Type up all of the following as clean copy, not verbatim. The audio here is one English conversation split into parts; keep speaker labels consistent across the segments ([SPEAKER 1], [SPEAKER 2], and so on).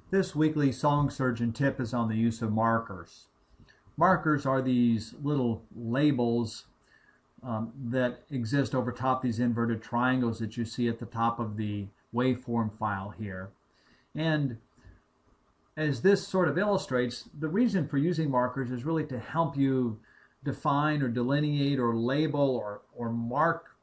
[SPEAKER 1] This weekly Song Surgeon tip is on the use of markers. Markers are these little labels that exist over top these inverted triangles that you see at the top of the waveform file here. And as this sort of illustrates, the reason for using markers is really to help you define or delineate or label or mark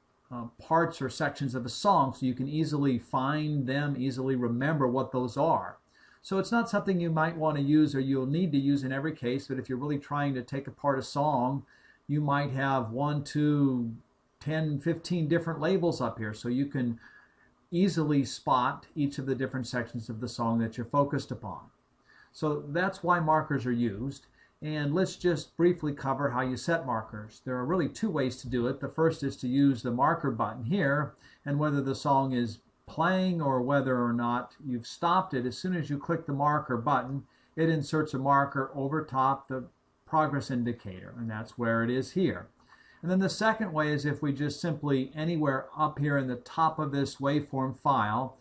[SPEAKER 1] parts or sections of a song so you can easily find them, easily remember what those are. So it's not something you might want to use or you'll need to use in every case, but if you're really trying to take apart a song, you might have 1, 2, 10, 15 different labels up here so you can easily spot each of the different sections of the song that you're focused upon. So that's why markers are used. And let's just briefly cover how you set markers. There are really two ways to do it. The first is to use the marker button here, and whether the song is playing or whether or not you've stopped it, as soon as you click the marker button, it inserts a marker over top the progress indicator, and that's where it is here. And then the second way is if we just simply anywhere up here in the top of this waveform file,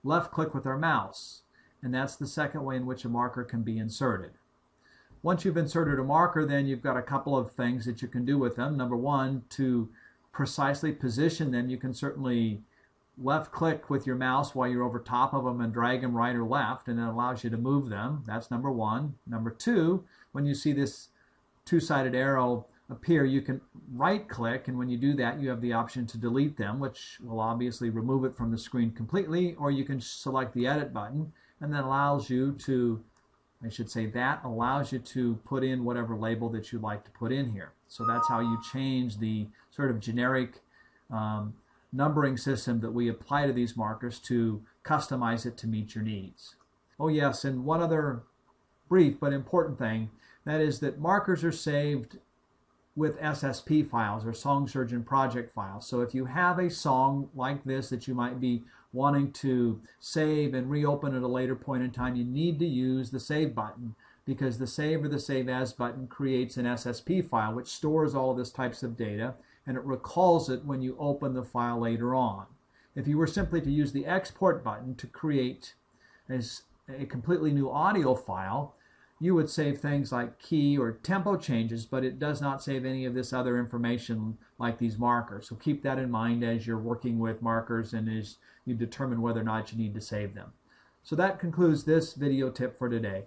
[SPEAKER 1] left click with our mouse. And that's the second way in which a marker can be inserted. Once you've inserted a marker, then you've got a couple of things that you can do with them. Number one, to precisely position them, you can certainly left click with your mouse while you're over top of them and drag them right or left, and it allows you to move them. That's number one. Number two, when you see this two-sided arrow appear, you can right click, and when you do that you have the option to delete them, which will obviously remove it from the screen completely, or you can select the edit button, and that allows you to, that allows you to put in whatever label that you'd like to put in here. So that's how you change the sort of generic numbering system that we apply to these markers to customize it to meet your needs. Oh yes, and one other brief but important thing, that is that markers are saved with SSP files or Song Surgeon project files. So if you have a song like this that you might be wanting to save and reopen at a later point in time, you need to use the save button, because the save or the save as button creates an SSP file which stores all this types of data, and it recalls it when you open the file later on. If you were simply to use the export button to create a completely new audio file, you would save things like key or tempo changes, but it does not save any of this other information like these markers. So keep that in mind as you're working with markers and as you determine whether or not you need to save them. So that concludes this video tip for today.